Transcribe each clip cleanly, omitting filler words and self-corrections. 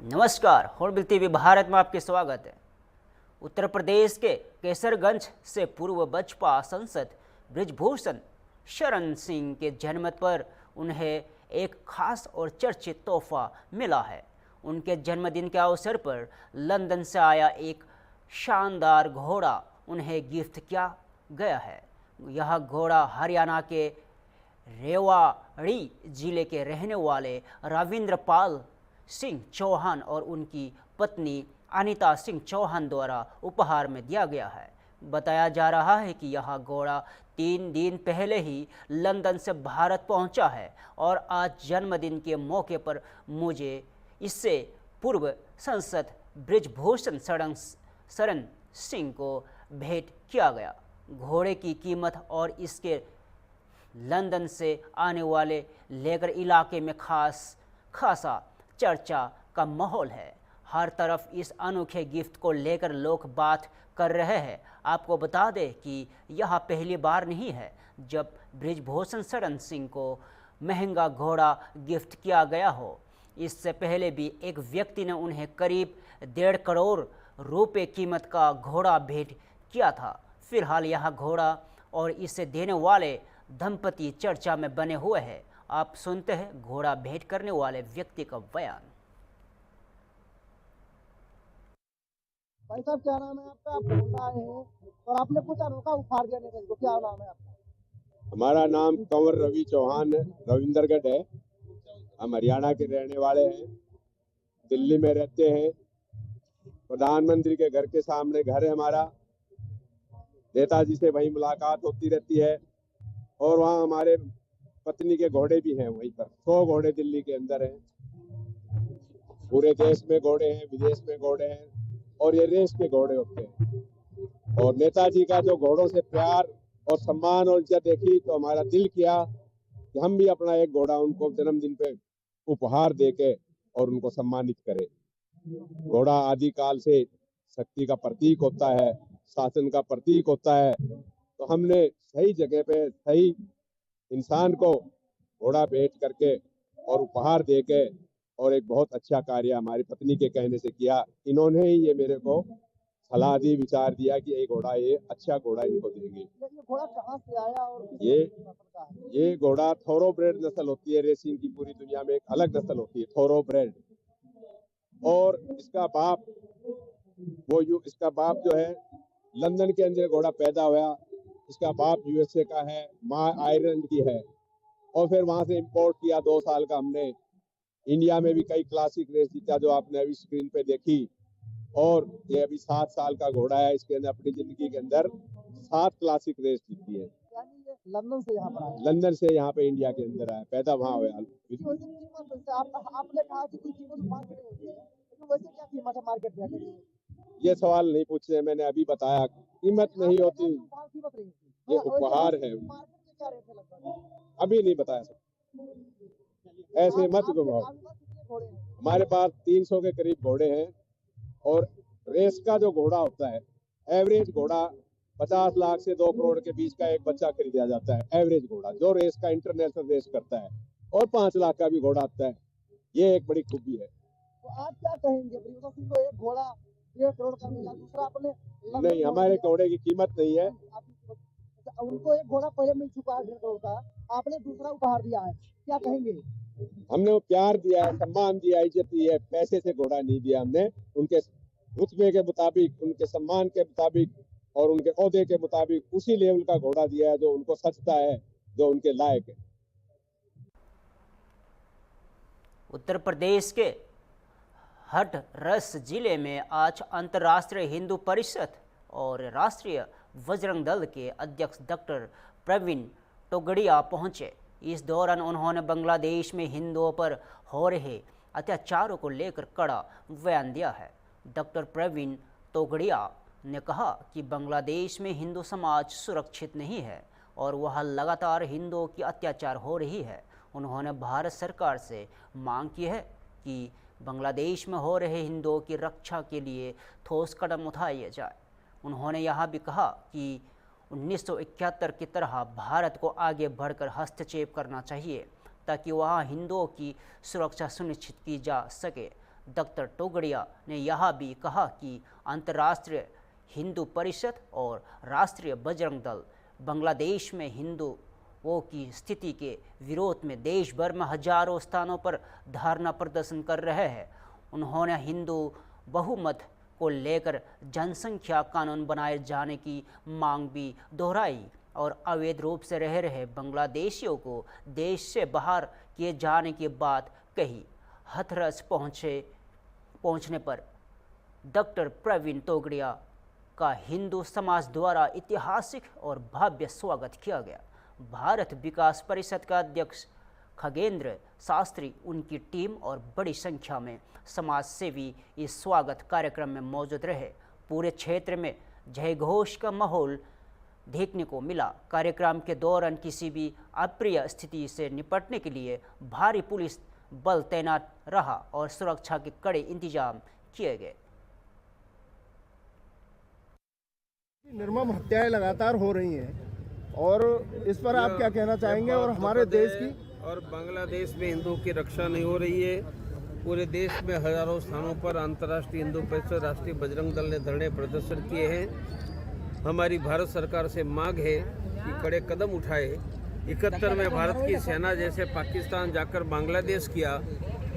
नमस्कार, hornbill TV Bharat में आपके स्वागत है। उत्तर प्रदेश के केसरगंज से पूर्व बसपा सांसद बृजभूषण शरण सिंह के जन्मदिन पर उन्हें एक खास और चर्चित तोहफा मिला है। उनके जन्मदिन के अवसर पर लंदन से आया एक शानदार घोड़ा उन्हें गिफ्ट किया गया है। यह घोड़ा हरियाणा के रेवाड़ी जिले के रहने वाले रविंद्र पाल सिंह चौहान और उनकी पत्नी अनीता सिंह चौहान द्वारा उपहार में दिया गया है। बताया जा रहा है कि यह घोड़ा 3 दिन पहले ही लंदन से भारत पहुंचा है और आज जन्मदिन के मौके पर मुझे इससे पूर्व सांसद बृजभूषण शरण सिंह को भेंट किया गया। घोड़े की कीमत और इसके लंदन से आने वाले लेकर इलाके में खासा चर्चा का माहौल है। हर तरफ इस अनोखे गिफ्ट को लेकर लोग बात कर रहे हैं। आपको बता दें कि यह पहली बार नहीं है जब बृजभूषण शरण सिंह को महंगा घोड़ा गिफ्ट किया गया हो। इससे पहले भी एक व्यक्ति ने उन्हें करीब 1.5 करोड़ रुपए कीमत का घोड़ा भेंट किया था। फिलहाल यह घोड़ा और इसे देने वाले दंपति चर्चा में बने हुए हैं। आप सुनते हैं घोड़ा भेंट करने वाले व्यक्ति का बयान। भाई साहब, क्या नाम है आपका? आप घोड़ा आए हैं और आपने कुछ अनोखा उपहार देने को, क्या नाम है आपका? हमारा नाम कंवर रवि चौहान रविंदरगढ़ है। हम हरियाणा के रहने वाले हैं, दिल्ली में रहते हैं। प्रधानमंत्री के घर के सामने घर है हमारा। नेताजी से वहीं मुलाकात होती रहती है और वहाँ हमारे पत्नी के घोड़े भी हैं। वहीं पर 100 घोड़े दिल्ली के अंदर हैं। पूरे देश में घोड़े हैं, विदेश में घोड़े हैं और ये रेस के घोड़े होते हैं। और नेताजी का जो घोड़ों से प्यार और सम्मान और इज्जत देखी तो हमारा दिल किया कि हम भी अपना एक घोड़ा उनको जन्मदिन पे उपहार देके और उनको सम्मानित करें। घोड़ा आदिकाल से शक्ति का प्रतीक होता है, शासन का प्रतीक होता है। तो हमने सही जगह पे सही इंसान को घोड़ा भेंट करके और उपहार देके और एक बहुत अच्छा कार्य हमारी पत्नी के कहने से किया। इन्होंने ही ये मेरे को सलाह दी, विचार दिया कि ये अच्छा घोड़ा इनको देंगे। ये घोड़ा कहाँ से आया और किस ये नस्ल का है? ये घोड़ा थोरोब्रेड नस्ल होती है। रेसिंग की पूरी दुनिया में एक अलग नस्ल होती है, थोरोब्रेड। और इसका बाप जो है लंदन के अंदर घोड़ा पैदा हुआ। इसका बाप यूएसए का है, माँ आयरलैंड की है। और फिर वहां से इंपोर्ट किया 2 साल का हमने। इंडिया में भी कई क्लासिक रेस जीता जो आपने अभी स्क्रीन पे देखी। और ये अभी 7 साल का घोड़ा है। इसके अंदर अपनी जिंदगी के अंदर 7 क्लासिक रेस जीती है। यानी ये लंदन से यहाँ पर आया? लंदन से यहाँ पे इंडिया के अंदर आया, पैदा वहाँ हुआ। आपने कहा कि कीमत मार्केट में होती है, लेकिन वैसे क्या कीमत है मार्केट में? ये सवाल नहीं पूछे, मैंने अभी बताया कीमत नहीं होती, कीमत नहीं होती, ये उपहार है। मार्केट में क्या रेट है लगभग? अभी नहीं बताया सर, ऐसे मत घुमाओ। हमारे पास 300 के करीब घोड़े हैं और रेस का जो घोड़ा होता है, एवरेज घोड़ा 50 लाख से 2 करोड़ के बीच का एक बच्चा खरीदा जाता है। एवरेज घोड़ा जो रेस का इंटरनेशनल रेस करता है, और 5 लाख का भी घोड़ा आता है। ये एक बड़ी खूबी है। तो आप क्या कहेंगे? बृजभूषण को एक घोड़ा 1.5 करोड़ का मिला, दूसरा अपने नहीं, हमारे घोड़े की कीमत नहीं है। उनको एक घोड़ा पहले मिल चुका है 1.5 करोड़ का, आपने दूसरा उपहार दिया है, क्या कहेंगे? हमने प्यार दिया है, सम्मान दिया, इज्जत दी है। पैसे से घोड़ा नहीं दिया हमने। उनके रुतबे के मुताबिक, उनके सम्मान के मुताबिक और उनके ओहदे के मुताबिक उसी लेवल का घोड़ा दिया है जो उनको सचता है, जो उनके लायक है। उत्तर प्रदेश के हथरस जिले में आज अंतर्राष्ट्रीय हिंदू परिषद और राष्ट्रीय बजरंग दल के अध्यक्ष डॉक्टर प्रवीण टोगड़िया पहुंचे। इस दौरान उन्होंने बांग्लादेश में हिंदुओं पर हो रहे अत्याचारों को लेकर कड़ा बयान दिया है। डॉक्टर प्रवीण टोगड़िया ने कहा कि बांग्लादेश में हिंदू समाज सुरक्षित नहीं है और वह लगातार हिंदुओं की अत्याचार हो रही है। उन्होंने भारत सरकार से मांग की है कि बांग्लादेश में हो रहे हिंदुओं की रक्षा के लिए ठोस कदम उठाए जाए। उन्होंने यह भी कहा कि 1971 की तरह भारत को आगे बढ़कर हस्तक्षेप करना चाहिए ताकि वहां हिंदुओं की सुरक्षा सुनिश्चित की जा सके। डॉक्टर तोगड़िया ने यह भी कहा कि अंतर्राष्ट्रीय हिंदू परिषद और राष्ट्रीय बजरंग दल बांग्लादेश में हिंदुओं की स्थिति के विरोध में देश भर में हजारों स्थानों पर धरना प्रदर्शन कर रहे हैं। उन्होंने हिंदू बहुमत को लेकर जनसंख्या कानून बनाए जाने की मांग भी दोहराई और अवैध रूप से रह रहे बांग्लादेशियों को देश से बाहर किए जाने की बात कही। हथरस पहुंचने पर डॉक्टर प्रवीण तोगड़िया का हिंदू समाज द्वारा ऐतिहासिक और भव्य स्वागत किया गया। भारत विकास परिषद का अध्यक्ष खगेंद्र शास्त्री, उनकी टीम और बड़ी संख्या में समाज सेवी इस स्वागत कार्यक्रम में मौजूद रहे। पूरे क्षेत्र में जय घोष का माहौल देखने को मिला। कार्यक्रम के दौरान किसी भी अप्रिय स्थिति से निपटने के लिए भारी पुलिस बल तैनात रहा और सुरक्षा के कड़े इंतजाम किए गए। निर्मम हत्याएं लगातार हो रही हैं और इस पर आप क्या कहना चाहेंगे? और हमारे देश की और बांग्लादेश में हिंदुओं की रक्षा नहीं हो रही है। पूरे देश में हजारों स्थानों पर अंतर्राष्ट्रीय हिंदू परिषद, राष्ट्रीय बजरंग दल ने धरने प्रदर्शन किए हैं। हमारी भारत सरकार से मांग है कि कड़े कदम उठाए। 71 में भारत की सेना जैसे पाकिस्तान जाकर बांग्लादेश किया,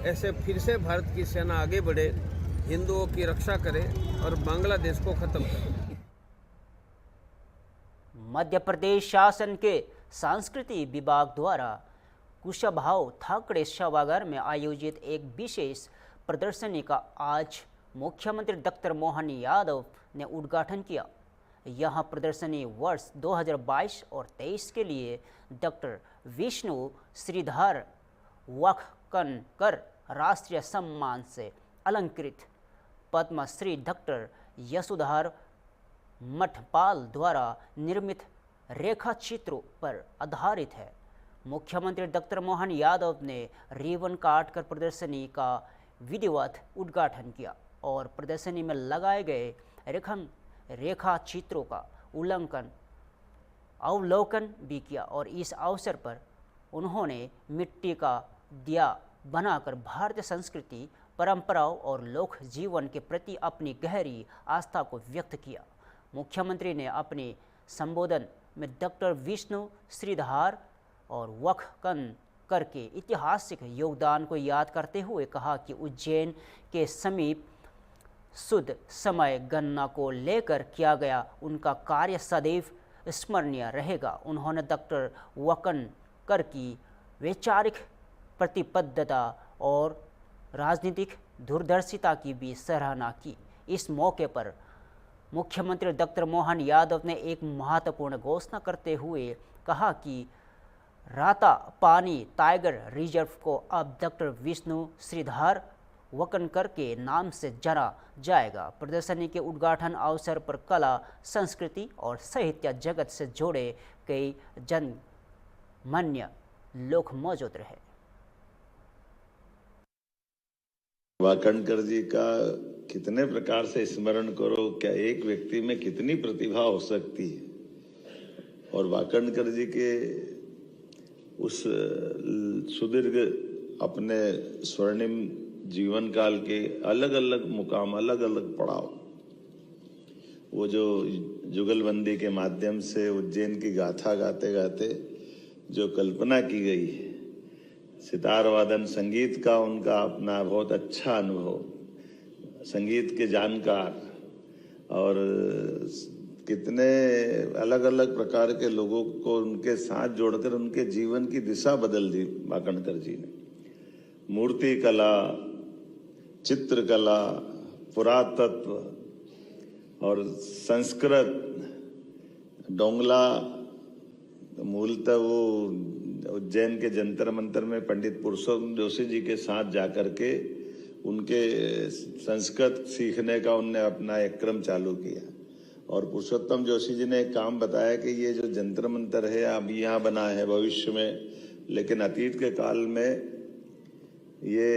ऐसे फिर से भारत की सेना आगे बढ़े, हिंदुओं की रक्षा करे और बांग्लादेश को खत्म करे। मध्य प्रदेश शासन के संस्कृति विभाग द्वारा कुशाभाऊ ठाकरे सभागार में आयोजित एक विशेष प्रदर्शनी का आज मुख्यमंत्री डॉक्टर मोहन यादव ने उद्घाटन किया। यह प्रदर्शनी वर्ष 2022 और 23 के लिए डॉक्टर विष्णु श्रीधर वाकनकर राष्ट्रीय सम्मान से अलंकृत पद्मश्री डॉक्टर यशोधर मठपाल द्वारा निर्मित रेखा चित्रों पर आधारित है। मुख्यमंत्री डॉक्टर मोहन यादव ने रिबन काट कर प्रदर्शनी का विधिवत उद्घाटन किया और प्रदर्शनी में लगाए गए रेखा चित्रों का अवलोकन भी किया और इस अवसर पर उन्होंने मिट्टी का दिया बनाकर भारतीय संस्कृति, परंपराओं और लोक जीवन के प्रति अपनी गहरी आस्था को व्यक्त किया। मुख्यमंत्री ने अपने संबोधन में डॉक्टर विष्णु श्रीधर और वाकनकर के ऐतिहासिक योगदान को याद करते हुए कहा कि उज्जैन के समीप शुद्ध समय गणना को लेकर किया गया उनका कार्य सदैव स्मरणीय रहेगा। उन्होंने डॉक्टर वाकनकर की वैचारिक प्रतिबद्धता और राजनीतिक दूरदर्शिता की भी सराहना की। इस मौके पर मुख्यमंत्री डॉक्टर मोहन यादव ने एक महत्वपूर्ण घोषणा करते हुए कहा कि रातापानी टाइगर रिजर्व को अब डॉक्टर विष्णु श्रीधर वाकनकर के नाम से जाना जाएगा। प्रदर्शनी के उद्घाटन अवसर पर कला, संस्कृति और साहित्य जगत से जुड़े कई जनमान्य लोग मौजूद रहे। वाकनकर जी का कितने प्रकार से स्मरण करो, क्या एक व्यक्ति में कितनी प्रतिभा हो सकती है। और वाकनकर जी के उस सुदीर्घ अपने स्वर्णिम जीवन काल के अलग अलग मुकाम, अलग अलग पड़ाव, वो जो जुगलबंदी के माध्यम से उज्जैन की गाथा गाते गाते जो कल्पना की गई है, सितार वादन संगीत का उनका अपना बहुत अच्छा अनुभव, संगीत के जानकार और कितने अलग अलग प्रकार के लोगों को उनके साथ जोड़कर उनके जीवन की दिशा बदल दी वाकनकर जी ने। मूर्ति कला, चित्रकला, पुरातत्व और संस्कृत, डोंगला, मूलतः वो उज्जैन के जंतर मंतर में पंडित पुरुषोत्तम जोशी जी के साथ जाकर के उनके संस्कृत सीखने का उनने अपना एक क्रम चालू किया। और पुरुषोत्तम जोशी जी ने एक काम बताया कि ये जो जंतर मंतर है अब यहाँ बना है भविष्य में, लेकिन अतीत के काल में ये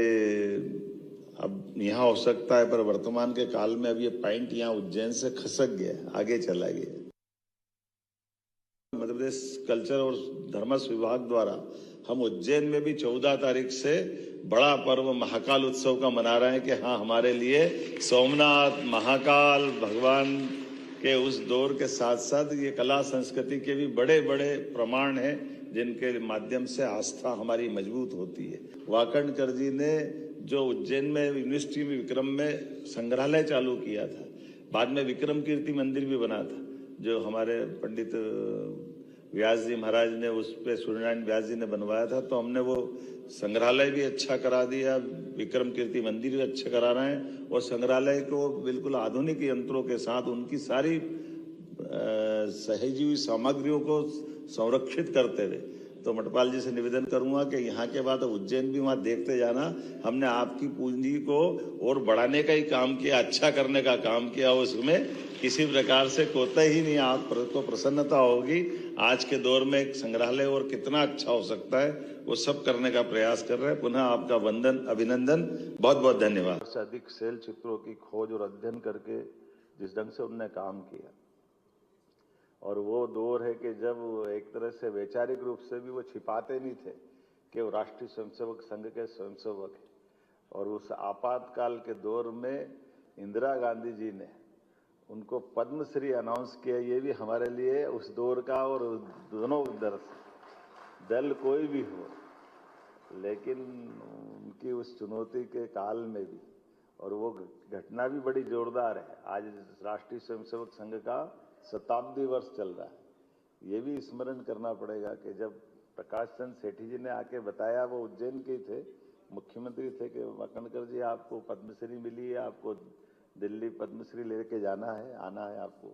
अब यहाँ हो सकता है, पर वर्तमान के काल में अब ये पॉइंट यहाँ उज्जैन से खसक गया, आगे चला गया। मध्य प्रदेश कल्चर और धर्मस्व विभाग द्वारा हम उज्जैन में भी 14 तारीख से बड़ा पर्व महाकाल उत्सव का मना रहे हैं कि हाँ, हमारे लिए सोमनाथ, महाकाल भगवान के उस दौर के साथ साथ ये कला संस्कृति के भी बड़े बड़े प्रमाण हैं जिनके माध्यम से आस्था हमारी मजबूत होती है। वाकणकर जी ने जो उज्जैन में यूनिवर्सिटी में विक्रम में संग्रहालय चालू किया था, बाद में विक्रम कीर्ति मंदिर भी बना था, जो हमारे पंडित व्यास जी महाराज ने उस पे सूर्यनारायण व्यास जी ने बनवाया था। तो हमने वो संग्रहालय भी अच्छा करा दिया, विक्रम कीर्ति मंदिर भी अच्छा करा रहे हैं और संग्रहालय को बिल्कुल आधुनिक यंत्रों के साथ उनकी सारी सहेजी हुई सामग्रियों को संरक्षित करते हुए। तो मटपाल जी से निवेदन करूंगा कि यहाँ के बाद उज्जैन भी वहाँ देखते जाना। हमने आपकी पूंजी को और बढ़ाने का ही काम किया, अच्छा करने का काम किया, उसमें किसी प्रकार से कोताही नहीं, आपको प्रसन्नता होगी। आज के दौर में एक संग्रहालय और कितना अच्छा हो सकता है वो सब करने का प्रयास कर रहे हैं। पुनः आपका वंदन, अभिनंदन, बहुत बहुत धन्यवाद। से अधिक शैल चित्रों की खोज और अध्ययन करके जिस ढंग से उन्होंने काम किया, और वो दौर है कि जब एक तरह से वैचारिक रूप से भी वो छिपाते नहीं थे कि वो राष्ट्रीय स्वयंसेवक संघ के स्वयंसेवक है। और उस आपातकाल के दौर में इंदिरा गांधी जी ने उनको पद्मश्री अनाउंस किया। ये भी हमारे लिए उस दौर का, और दोनों दल कोई भी हो, लेकिन उनकी उस चुनौती के काल में भी, और वो घटना भी बड़ी जोरदार है। आज राष्ट्रीय स्वयंसेवक संघ का शताब्दी वर्ष चल रहा है। ये भी स्मरण करना पड़ेगा कि जब प्रकाश चंद्र सेठी जी ने आके बताया, वो उज्जैन के थे, मुख्यमंत्री थे, कि वाकणकर जी आपको पद्मश्री मिली है, आपको दिल्ली पद्मश्री लेके जाना है, आना है आपको।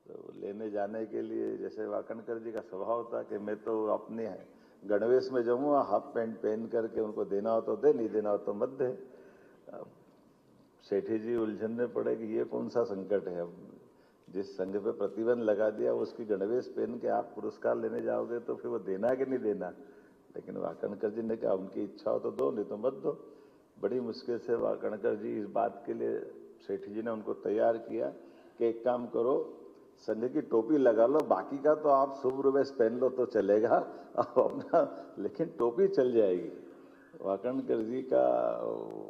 तो लेने जाने के लिए जैसे वाकणकर जी का स्वभाव था कि मैं तो अपने गणवेश में जाऊँगा, हाफ पैंट पहन करके, उनको देना हो तो दे, नहीं देना हो तो मत दे। सेठी जी उलझन में पड़े कि ये कौन सा संकट है। अब जिस संघ पे प्रतिबंध लगा दिया, उसकी गणवेश पहन के आप पुरस्कार लेने जाओगे तो फिर वो देना कि नहीं देना। लेकिन वाकणकर जी ने कहा उनकी इच्छा हो तो दो, नहीं तो मत दो। बड़ी मुश्किल से वाकणकर जी इस बात के लिए सेठी जी ने उनको तैयार किया कि एक काम करो, संघ की टोपी लगा लो, बाकी का तो आप शुभ रवेश पहन लो तो चलेगा अपना, लेकिन टोपी चल जाएगी। वाकणकर जी का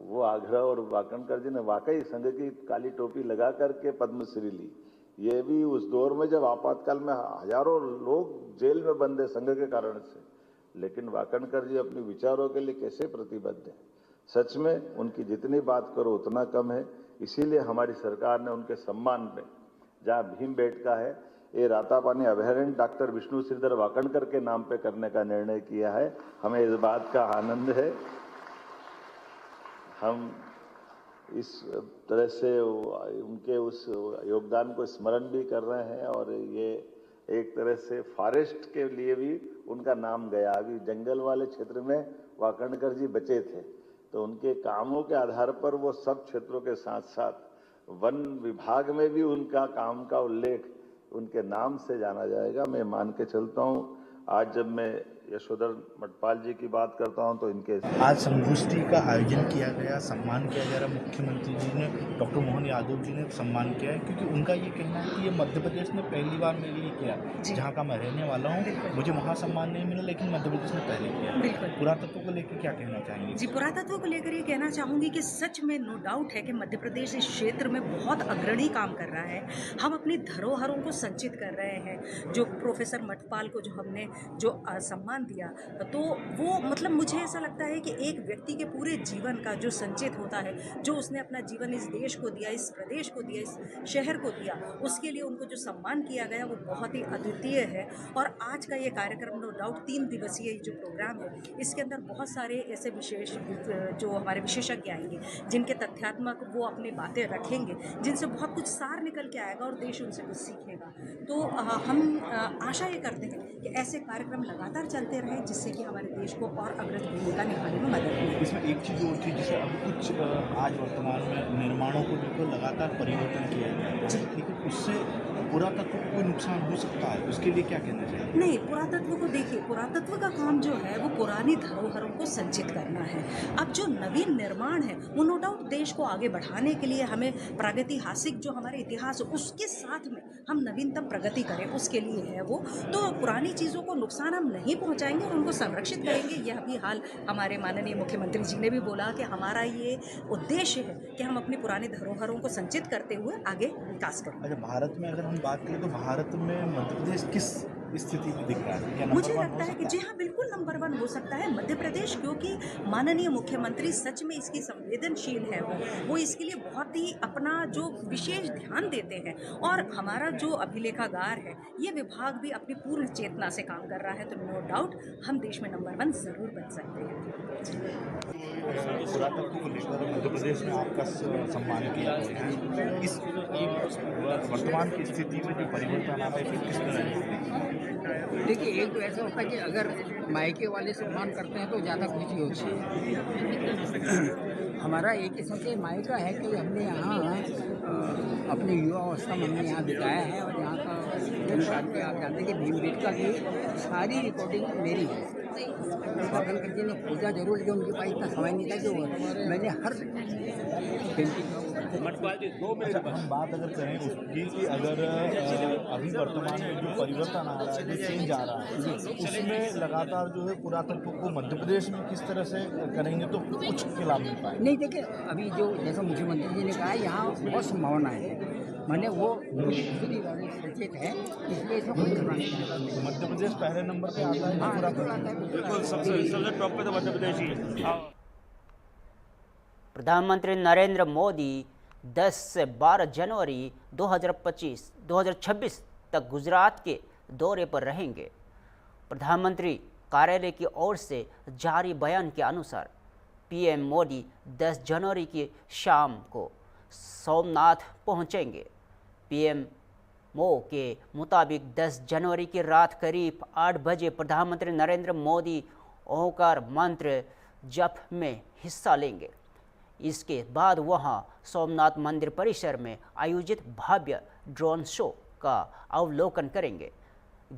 वो आग्रह, और वाकणकर जी ने वाकई संघ की काली टोपी लगा करके पद्मश्री ली। ये भी उस दौर में जब आपातकाल में हजारों लोग जेल में बंद है संघ के कारण से, लेकिन वाकणकर जी अपने विचारों के लिए कैसे प्रतिबद्ध है। सच में उनकी जितनी बात करो उतना कम है। इसीलिए हमारी सरकार ने उनके सम्मान में, जहाँ भीम बेटका है, ये रातापानी अभयारण्य डॉक्टर विष्णु श्रीधर वाकणकर के नाम पे करने का निर्णय किया है। हमें इस बात का आनंद है। हम इस तरह से उनके उस योगदान को स्मरण भी कर रहे हैं, और ये एक तरह से फॉरेस्ट के लिए भी उनका नाम गया। अभी जंगल वाले क्षेत्र में वाकणकर जी बचे थे, तो उनके कामों के आधार पर वो सब क्षेत्रों के साथ साथ वन विभाग में भी उनका काम का उल्लेख उनके नाम से जाना जाएगा। मैं मान के चलता हूँ। आज जब मैं यशोधर मटपाल जी की बात करता हूं तो इनके आज संगोष्ठी का आयोजन किया गया, सम्मान किया जा रहा। मुख्यमंत्री जी ने, डॉक्टर मोहन यादव जी ने सम्मान किया है, क्योंकि उनका ये कहना है कि ये मध्य प्रदेश ने पहली बार मेरे लिए किया, जहाँ का मैं रहने वाला हूँ। मुझे वहाँ सम्मान नहीं मिला, लेकिन मध्य प्रदेश ने पहले किया। पुरातत्व को लेकर क्या कहना चाहेंगे? जी, पुरातत्व को लेकर ये कहना चाहूँगी कि सच में नो डाउट है कि मध्य प्रदेश इस क्षेत्र में बहुत अग्रणी काम कर रहा है। हम अपनी धरोहरों को संचित कर रहे हैं। जो प्रोफेसर मटपाल को जो हमने जो सम्मान दिया, तो वो मतलब मुझे ऐसा लगता है कि एक व्यक्ति के पूरे जीवन का जो संचित होता है, जो उसने अपना जीवन इस देश को दिया, इस प्रदेश को दिया, इस शहर को दिया, उसके लिए उनको जो सम्मान किया गया वो बहुत ही अद्वितीय है। और आज का ये कार्यक्रम नो डाउट 3 दिवसीय जो प्रोग्राम है, इसके अंदर बहुत सारे ऐसे विशेष जो हमारे विशेषज्ञ आएंगे, जिनके तथ्यात्मक वो अपनी बातें रखेंगे, जिनसे बहुत कुछ सार निकल के आएगा और देश उनसे कुछ सीखेगा। तो हम आशा ये करते हैं कि ऐसे कार्यक्रम लगातार चलते रहे, जिससे कि हमारे देश को और अग्रणी भूमिका निभाने में मदद मिले। इसमें एक चीज़ और थी, जैसे अब कुछ आज वर्तमान में निर्माणों को लेकर लगातार परिवर्तन किया गया है, लेकिन उससे पुरातत्व को कोई नुकसान हो सकता है, उसके लिए क्या कहना चाहिए? नहीं, पुरातत्व को देखिए, पुरातत्व का काम जो है वो पुरानी धरोहरों को संचित करना है। अब जो नवीन निर्माण है वो नो डाउट देश को आगे बढ़ाने के लिए हमें प्रागैतिहासिक जो हमारे इतिहास है उसके साथ में हम नवीनतम प्रगति करें, उसके लिए है वो। तो पुरानी चीज़ों को नुकसान हम नहीं पहुंचाएंगे और उनको संरक्षित करेंगे। यह भी हाल हमारे माननीय मुख्यमंत्री जी ने भी बोला कि हमारा ये उद्देश्य है कि हम अपनी पुरानी धरोहरों को संचित करते हुए आगे विकास करें। अच्छा, भारत में अगर हम बात करें तो भारत में मध्य प्रदेश किस स्थिति में दिख रहा है? क्या मुझे नंबर 1 लगता हो है कि सकता जी हाँ, बिल्कुल नंबर 1 हो सकता है मध्य प्रदेश, क्योंकि माननीय मुख्यमंत्री सच में इसकी संवेदनशील है। वो इसके लिए बहुत ही अपना जो विशेष ध्यान देते हैं। और हमारा जो अभिलेखागार है ये विभाग भी अपनी पूर्ण चेतना से काम कर रहा है। तो नो डाउट हम देश में नंबर 1 जरूर बन सकते हैं। पुरातत्व को लेकर मध्य प्रदेश में आपका सम्मान किया गया है। इस वर्तमान की स्थिति में जो परिवर्तन आ रहा है किस तरह है? देखिए, एक तो ऐसा होता है कि अगर मायके वाले सम्मान करते हैं तो ज़्यादा खुशी होती है। हमारा एक किस्म से मायका है कि हमने यहाँ अपने युवा अवस्था में हमने यहाँ बिताया है और यहाँ का जनकाल के आप जानते हैं कि भीमबेटका की सारी रिकॉर्डिंग मेरी है। वाकणकर जी ने पूजा जरूर, जो उनके पास इतना समय नहीं था कि वो मैंने हर पेंटिंग अच्छा, हम बात अगर करें उसकी कि अगर अभी वर्तमान में जो परिवर्तन आ रहा है, जो चेंज आ रहा है, उसमें लगातार जो है पुरातत्व को मध्य प्रदेश में किस तरह से करेंगे तो कुछ के लाभ मिल पाएंगे? नहीं, देखिए, अभी जो जैसा मुख्यमंत्री जी ने कहा है यहाँ बहुत संभावनाएं है, मैंने वो खुद वाले सचेत है, इसलिए इसमें कोई घबराने की जरूरत नहीं। मध्य प्रदेश पहले नंबर पे आता है? हाँ, बिल्कुल आता है। बिल्कुल, सबसे टॉप पे तो मध्य प्रदेश ही है। प्रधानमंत्री नरेंद्र मोदी 10 से 12 जनवरी 2026 तक गुजरात के दौरे पर रहेंगे। प्रधानमंत्री कार्यालय की ओर से जारी बयान के अनुसार पीएम मोदी 10 जनवरी की शाम को सोमनाथ पहुंचेंगे। पीएमओ के मुताबिक 10 जनवरी की रात करीब 8 बजे प्रधानमंत्री नरेंद्र मोदी ओंकार मंत्र जप में हिस्सा लेंगे। इसके बाद वहां सोमनाथ मंदिर परिसर में आयोजित भव्य ड्रोन शो का अवलोकन करेंगे।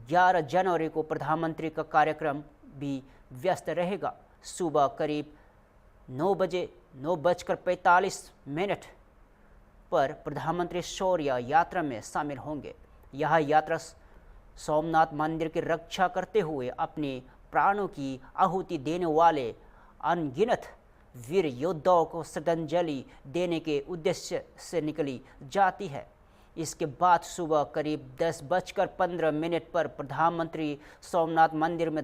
11 जनवरी को प्रधानमंत्री का कार्यक्रम भी व्यस्त रहेगा। सुबह करीब 9:45 पर प्रधानमंत्री शौर्य यात्रा में शामिल होंगे। यह यात्रा सोमनाथ मंदिर की रक्षा करते हुए अपने प्राणों की आहुति देने वाले अनगिनत वीर योद्धाओं को श्रद्धांजलि देने के उद्देश्य से निकली जाती है। इसके बाद सुबह करीब 10:15 पर प्रधानमंत्री सोमनाथ मंदिर में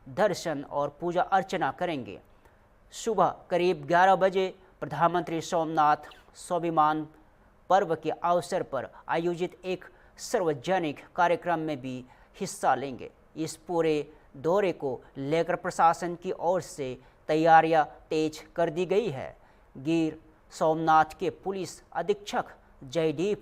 दर्शन और पूजा अर्चना करेंगे। सुबह करीब 11 बजे प्रधानमंत्री सोमनाथ स्वाभिमान पर्व के अवसर पर आयोजित एक सार्वजनिक कार्यक्रम में भी हिस्सा लेंगे। इस पूरे दौरे को लेकर प्रशासन की ओर से तैयारियां तेज कर दी गई है। गिर सोमनाथ के पुलिस अधीक्षक जयदीप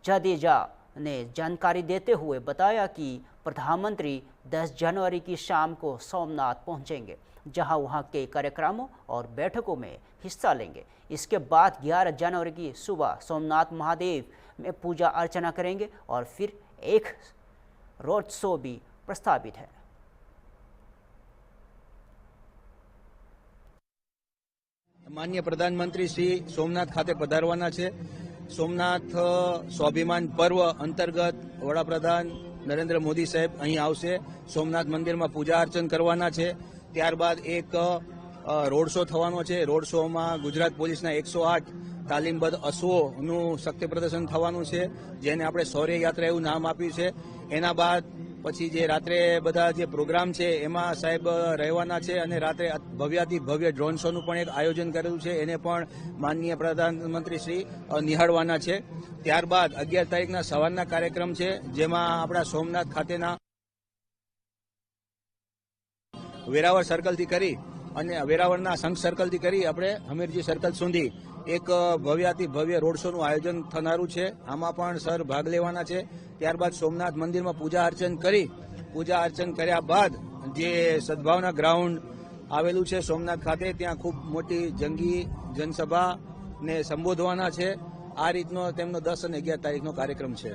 जडेजा ने जानकारी देते हुए बताया कि प्रधानमंत्री 10 जनवरी की शाम को सोमनाथ पहुंचेंगे, जहां वहां के कार्यक्रमों और बैठकों में हिस्सा लेंगे। इसके बाद 11 जनवरी की सुबह सोमनाथ महादेव में पूजा अर्चना करेंगे और फिर एक रोड शो भी प्रस्तावित है। माननीय प्रधानमंत्री श्री सोमनाथ खाते पधारवाना छे। सोमनाथ स्वाभिमान पर्व अंतर्गत वडाप्रधान नरेंद्र मोदी साहेब અહીં આવશે। સોમનાથ મંદિરમાં પૂજા અર્ચન કરવાના છે। ત્યારબાદ એક રોડ શો થવાનો છે। રોડ શોમાં ગુજરાત પોલીસના 108 તાલીમબદ્ધ અશ્વોનું શક્તિ પ્રદર્શન થવાનું છે, જેને આપણે શૌર્ય યાત્રા એવું નામ આપ્યું છે। એના બાદ પછી જે રાત્રે બધા જે પ્રોગ્રામ છે એમાં સાહેબ રહેવાના છે અને રાત્રે ભવ્યાતિ ભવ્ય ડ્રોન શોનું પણ એક આયોજન કરેલું છે, એને પણ માનનીય પ્રધાનમંત્રી શ્રી નિહાળવાના છે। ત્યારબાદ 11 તારીખના સવારના કાર્યક્રમ છે, જેમાં આપણા સોમનાથ ખાતેના વેરાવળ સર્કલથી કરી અને વેરાવળના સંઘ સર્કલથી કરી આપણે હમીરજી સર્કલ સુધી એક ભવ્યાતિ ભવ્ય રોડ શોનું આયોજન થનારું છે। આમાં પણ સર ભાગ લેવાના છે। ત્યારબાદ સોમનાથ મંદિરમાં પૂજા અર્ચન કર્યા બાદ જે સદભાવના ગ્રાઉન્ડ આવેલું છે સોમનાથ ખાતે, ત્યાં ખૂબ મોટી જંગી જનસભાને સંબોધવાના છે આ રીતનો તેમનો 10 અને 11 તારીખનો કાર્યક્રમ છે.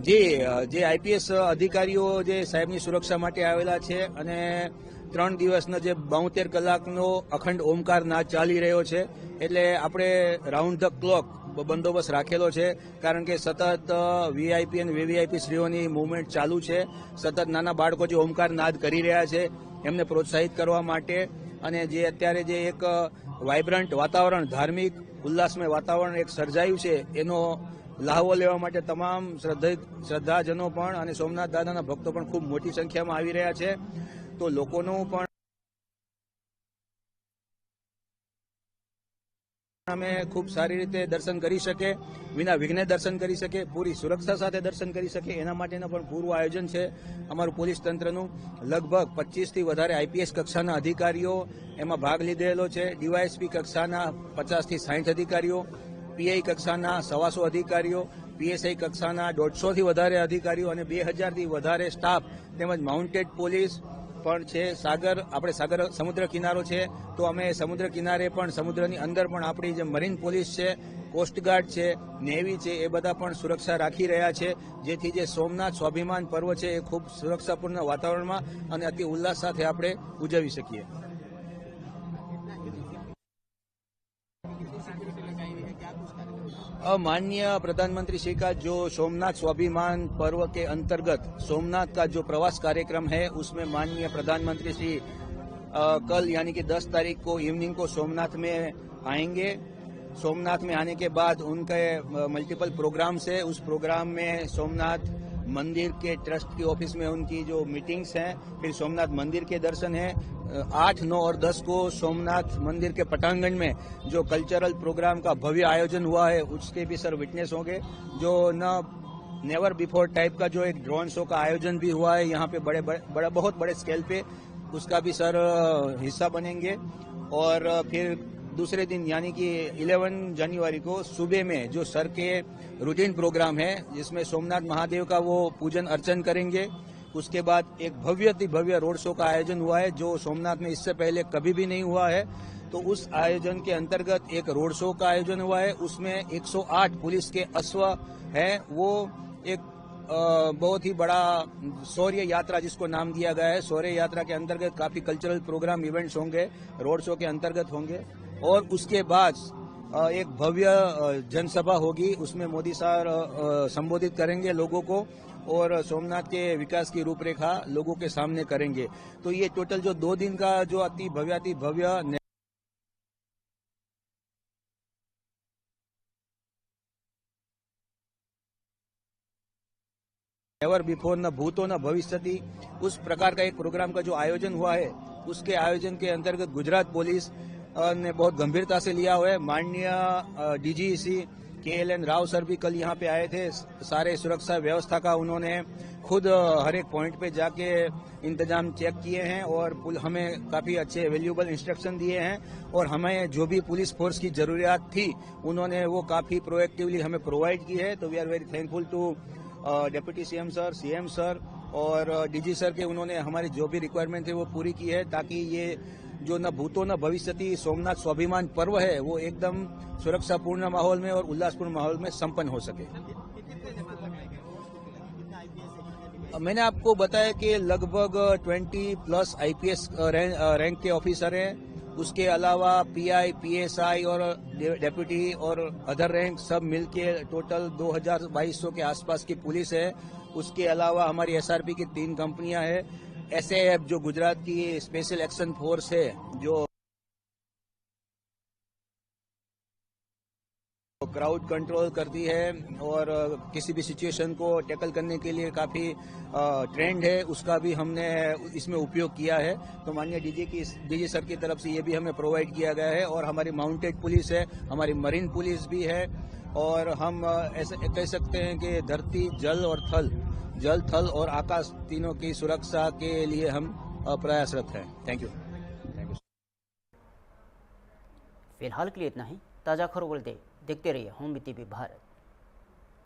જે આઈપીએસ અધિકારીઓ જે સાહેબની સુરક્ષા માટે આવેલા છે અને 3 દિવસનો જે 72 કલાકનો અખંડ ઓમકાર નાદ ચાલી રહ્યો છે, એટલે આપણે રાઉન્ડ ધ ક્લોક બંદોબસ્ત રાખેલો છે. કારણ કે સતત વીઆઈપી અને વીવીઆઈપી શ્રીઓની મુવમેન્ટ ચાલુ છે. સતત નાના બાળકો જે ઓમકાર નાદ કરી રહ્યા છે એમને પ્રોત્સાહિત કરવા માટે અને જે અત્યારે જે એક વાઇબ્રન્ટ વાતાવરણ, ધાર્મિક ઉલ્લાસમય વાતાવરણ એક સર્જાયું છે, એનો લાહવો લેવા માટે તમામ શ્રદ્ધાજનો પણ અને સોમનાથ દાદાના ભક્તો પણ ખૂબ મોટી સંખ્યામાં આવી રહ્યા છે. તો લોકોનું પણ અમે ખૂબ સારી રીતે દર્શન કરી શકે, વિના વિઘ્ને દર્શન કરી શકે, પૂરી સુરક્ષા સાથે દર્શન કરી શકે, એના માટેનું પણ પૂરું આયોજન છે અમારું પોલીસ તંત્રનું. લગભગ 25થી વધારે આઈપીએસ કક્ષાના અધિકારીઓ એમાં ભાગ લીધેલો છે. ડીવાયએસપી કક્ષાના 50થી 60 અધિકારીઓ, પીઆઈ કક્ષાના 125 અધિકારીઓ, પીએસઆઈ કક્ષાના 150થી વધારે અધિકારીઓ અને 2000થી વધારે સ્ટાફ તેમજ માઉન્ટેડ પોલીસ પણ છે. આપણે સાગર સમુદ્ર કિનારો છે, તો અમે સમુદ્ર કિનારે પણ સમુદ્રની અંદર પણ આપણી જે મરીન પોલીસ છે, કોસ્ટગાર્ડ છે, નેવી છે, એ બધા પણ સુરક્ષા રાખી રહ્યા છે, જેથી જે સોમનાથ સ્વાભિમાન પર્વ છે એ ખૂબ સુરક્ષાપૂર્ણ વાતાવરણમાં અને અતિ ઉલ્લાસ સાથે આપણે ઉજવી શકીએ. माननीय प्रधानमंत्री श्री का जो सोमनाथ स्वाभिमान पर्व के अंतर्गत सोमनाथ का जो प्रवास कार्यक्रम है, उसमें माननीय प्रधानमंत्री श्री कल यानी कि 10 तारीख को इवनिंग को सोमनाथ में आएंगे. सोमनाथ में आने के बाद उनके मल्टीपल प्रोग्राम्स है. उस प्रोग्राम में सोमनाथ मंदिर के ट्रस्ट की ऑफिस में उनकी जो मीटिंग्स हैं, फिर सोमनाथ मंदिर के दर्शन है. 8, 9 और 10 को सोमनाथ मंदिर के पटांगण में जो कल्चरल प्रोग्राम का भव्य आयोजन हुआ है, उसके भी सर विटनेस होंगे. जो नेवर बिफोर टाइप का जो एक ड्रोन शो का आयोजन भी हुआ है यहाँ पे बहुत बड़े स्केल पे, उसका भी सर हिस्सा बनेंगे. और फिर दूसरे दिन यानी कि 11 जनवरी को सुबह में जो सर के रूटीन प्रोग्राम है, जिसमें सोमनाथ महादेव का वो पूजन अर्चन करेंगे. उसके बाद एक भव्य रोड शो का आयोजन हुआ है, जो सोमनाथ में इससे पहले कभी भी नहीं हुआ है. तो उस आयोजन के अंतर्गत एक रोड शो का आयोजन हुआ है. उसमें 108 पुलिस के अश्व है. वो एक बहुत ही बड़ा शौर्य यात्रा जिसको नाम दिया गया है. शौर्य यात्रा के अंतर्गत काफी कल्चरल प्रोग्राम इवेंट्स होंगे, रोड शो के अंतर्गत होंगे. और उसके बाद एक भव्य जनसभा होगी. उसमें मोदी साहब संबोधित करेंगे लोगों को और सोमनाथ के विकास की रूपरेखा लोगों के सामने करेंगे. तो ये टोटल जो 2 दिन का जो अति भव्य नेवर बिफोर, न भूतो न भविष्यति, उस प्रकार का एक प्रोग्राम का जो आयोजन हुआ है, उसके आयोजन के अंतर्गत गुजरात पुलिस ने बहुत गंभीरता से लिया हुआ है. माननीय डीजीसी KLN राव सर भी कल यहाँ पे आए थे. सारे सुरक्षा व्यवस्था का उन्होंने खुद हर एक पॉइंट पे जाके इंतजाम चेक किए हैं और हमें काफी अच्छे वैल्यूएबल इंस्ट्रक्शन दिए हैं. और हमें जो भी पुलिस फोर्स की जरूरियात थी, उन्होंने वो काफी प्रोएक्टिवली हमें प्रोवाइड की है. तो we are very thankful to deputy CM sir, CM sir और डीजी सर के. उन्होंने हमारी जो भी रिक्वायरमेंट है वो पूरी की है, ताकि ये जो न भूतो न भविष्यति सोमनाथ स्वाभिमान पर्व है वो एकदम सुरक्षापूर्ण माहौल में और उल्लासपूर्ण माहौल में संपन्न हो सके. मैंने आपको बताया कि लगभग 20+ आईपीएस रैंक के ऑफिसर हैं. उसके अलावा पीआई, पीएसआई और डेप्यूटी और अदर रैंक सब मिलके टोटल 2200 के आसपास की पुलिस है. उसके अलावा हमारी एसआरपी की 3 कंपनियां हैं. एसएएफ जो गुजरात की स्पेशल एक्शन फोर्स है, जो क्राउड कंट्रोल करती है और किसी भी सिचुएशन को टैकल करने के लिए काफी ट्रेंड है, उसका भी हमने इसमें उपयोग किया है. तो माननीय डीजी सर की तरफ से ये भी हमें प्रोवाइड किया गया है. और हमारी माउंटेड पुलिस है, हमारी मरीन पुलिस भी है. और हम ऐसे कह सकते हैं कि धरती, जल, थल और आकाश तीनों की सुरक्षा के लिए हम प्रयासरत हैं. Thank you. फिलहाल के लिए इतना ही. ताज़ा खबरों देखते रहिए होम टीवी भारत.